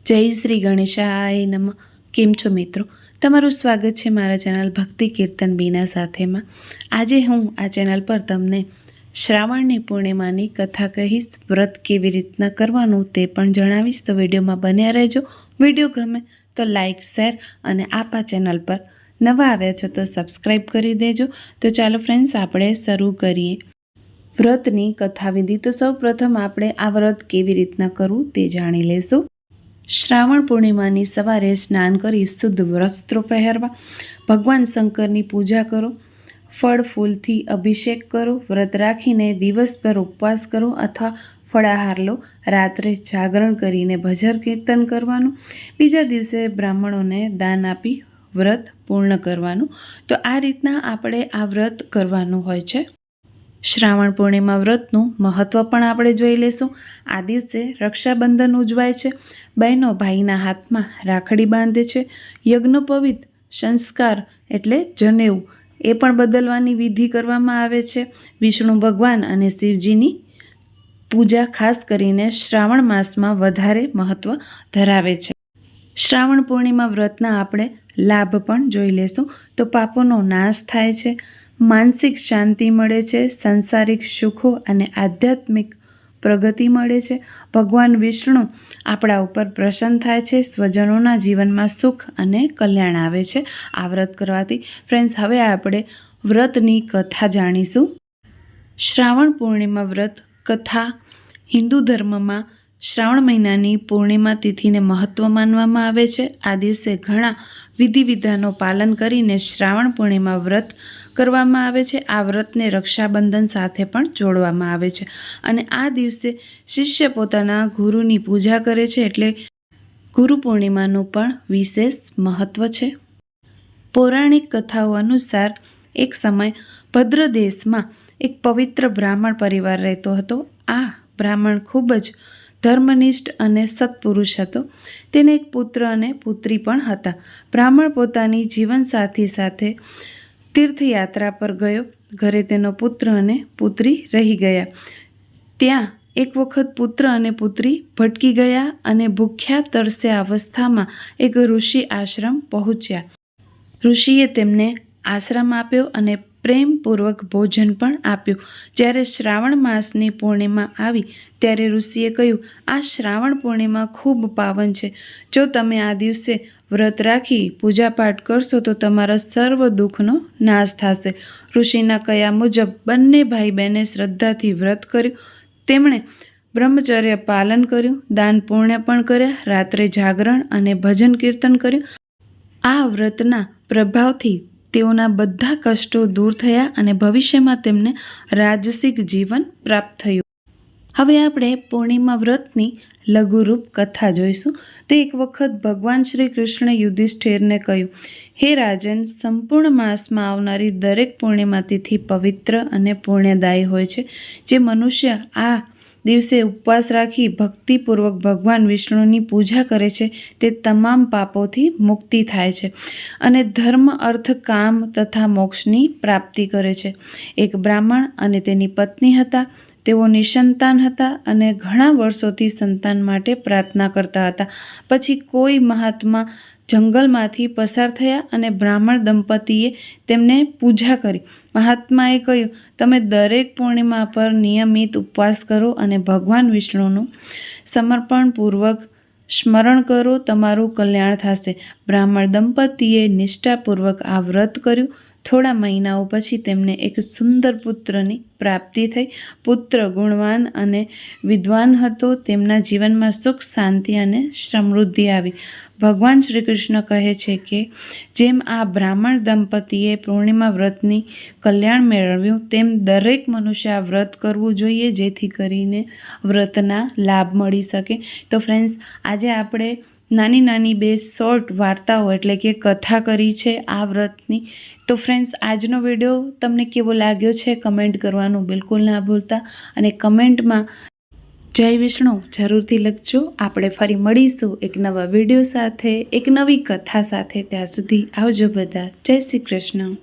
जय श्री गणेशाय नम। केम छो मित्रों, तमारुं स्वागत है मारा चेनल भक्ति कीर्तन बीना साथे में। आज हूँ आ चेनल पर तमने श्रावणनी पूर्णिमानी कथा कहीश। व्रत केवी रीतना करवानुं ते पण जणावीश, तो विडियो में बन्या रहेजो। विडियो गमे तो लाइक शेर अने आप आ चेनल पर नवा आव्या छो तो सब्सक्राइब करी देजो। तो चलो फ्रेंड्स, आपणे शरू करीए व्रतनी कथा विधि। तो सौ प्रथम आपणे आ व्रत केवी रीतना करवुं ते जाणी लेशुं। श्रावण पूर्णिमानी सवारे स्नान करी शुद्ध वस्त्रों पहेरवा, भगवान शंकरनी पूजा करो, फल फूलथी अभिषेक करो, व्रत राखीने दिवसभर उपवास करो अथवा फळाहार लो। रात्रे जागरण करीने भजन कीर्तन करवानुं। बीजा दिवसे ब्राह्मणोने दान आपी व्रत पूर्ण करवानुं। तो आ रीतना आपणे आ व्रत करवानुं होय छे। श्रावण पूर्णिमा व्रतનું મહત્વ પણ આપણે જોઈ લેશું। આ દિવસે રક્ષાબંધન ઉજવાય છે। બહેનો ભાઈના હાથમાં રાખડી બાંધે છે। યજ્ઞોપવિત સંસ્કાર એટલે જનેઉ એ પણ બદલવાની વિધિ કરવામાં આવે છે। વિષ્ણુ ભગવાન અને શિવજીની પૂજા ખાસ કરીને શ્રાવણ માસમાં વધારે મહત્વ ધરાવે છે। શ્રાવણ પૂર્ણિમા વ્રતના આપણે લાભ પણ જોઈ લેશું। તો પાપોનો નાશ થાય છે, मानसिक शांति मळे छे, सांसारिक सुखो अने आध्यात्मिक प्रगति मळे छे। भगवान विष्णु आपणा उपर प्रसन्न थाय छे, स्वजनोना जीवनमां सुख अने कल्याण आवे छे आ व्रत करवाथी। फ्रेंड्स, हवे आपणे व्रतनी कथा जाणीशुं। श्रावण पूर्णिमा व्रत कथा हिंदू धर्ममां श्रावण महीनानी पूर्णिमा तिथिने महत्व मानवामां आवे छे। आ दिवसे घणा विधि विधानों पालन करीने श्रावण पूर्णिमा व्रत करवामां आवे छे। आ व्रतने रक्षाबंधन साथे पण जोड़वामां आवे छे अने आ दिवसे शिष्य पोताना गुरुनी पूजा करे छे, एटले गुरु पूर्णिमानुं पण विशेष महत्व छे। पौराणिक कथाओं अनुसार एक समय भद्र देशमां एक पवित्र ब्राह्मण परिवार रहतो हतो। आ ब्राह्मण खूब ज धर्मनिष्ठ अने सत्पुरुष हतो। तेने एक पुत्र अने पुत्री पण हता। ब्राह्मण पोतानी जीवनसाथी साथे तीर्थयात्रा पर गयो। घरे तेनो पुत्र अने पुत्री रही गया। त्यां एक वखत पुत्र अने पुत्री भटकी गया अने भूख्या तरस्या अवस्थामां एक ऋषि आश्रम पहोंच्या। ऋषिए तेमने आश्रम आप्यो अने प्रेमपूर्वक भोजन पण आप्युं। ज्यारे श्रावण मासनी पूर्णिमा आवी त्यारे ऋषिए कह्युं, आ श्रावण पूर्णिमा खूब पावन छे। जो तमे आ दिवसे व्रत राखी पूजा पाठ करशो तो तमारा सर्व दुखनो नाश थशे। ऋषिना कह्या मुजब बंने भाई बहने श्रद्धाथी व्रत कर्युं। तेमणे ब्रह्मचर्य पालन कर्युं, दान पुण्य पण कर्या, रात्रे जागरण अने भजन कीर्तन कर्युं। आ व्रतना प्रभावथी तेओना बधा कष्टो दूर थया अने भविष्यमां तेमने राजसिक जीवन प्राप्त थयुं। हवे आपणे पूर्णिमा व्रतनी लघुरूप कथा जोईशुं। तो एक वखत भगवान श्री कृष्ण युधिष्ठिरने कह्युं, हे राजन, संपूर्ण मासमां आवनारी दरेक पूर्णिमा तिथि पवित्र अने पुण्यदायी होय छे। जे मनुष्य आ दिवसे उपवास राखी भक्तिपूर्वक भगवान विष्णुनी पूजा करे छे ते तमाम पापोथी मुक्ति थाय छे अने धर्म, अर्थ, काम तथा मोक्षनी प्राप्ति करे छे। एक ब्राह्मण अने तेनी पत्नी हता। तेओ निसंतान हता अने घणा वर्षोथी संतान माटे प्रार्थना करता हता। पछी कोई महात्मा जंगलमांथी पसार थया अने ब्राह्मण दंपतीए तेमने पूजा करी। महात्माए कह्युं, तमे दरेक पूर्णिमा पर नियमित उपवास करो अने भगवान विष्णुनुं समर्पणपूर्वक स्मरण करो, तमारुं कल्याण थशे। ब्राह्मण दंपतीए निष्ठापूर्वक आ व्रत कर्युं। थोड़ा महीनाओं पछी तेमने एक सुंदर पुत्रनी प्राप्ति थई। पुत्र गुणवान अने विद्वान हतो। तेमना जीवनमां सुख, शांति अने समृद्धि आवी। भगवान श्री कृष्ण कहे छे के जेम आ ब्राह्मण दंपतीए पूर्णिमा व्रतनी कल्याण मेळव्युं तेम दरेक मनुष्य आ व्रत करवुं जोईए, जेथी करीने व्रतना लाभ मळी शके। तो फ्रेंड्स, आजे आपणे नानी नानी बे शॉर्ट वार्ताओ एटले के कथा करी छे आ व्रतनी। तो फ्रेंड्स, आजनो विडियो तमने केवो लाग्यो छे कमेंट करवानुं बिल्कुल ना भूलता अने कमेंटमां जय विष्णु जरूरथी लखजो। आपणे फरी मळीशुं एक नवा विडियो साथे, एक नवी कथा साथे। त्यां सुधी आवजो बधा। जय श्री कृष्ण।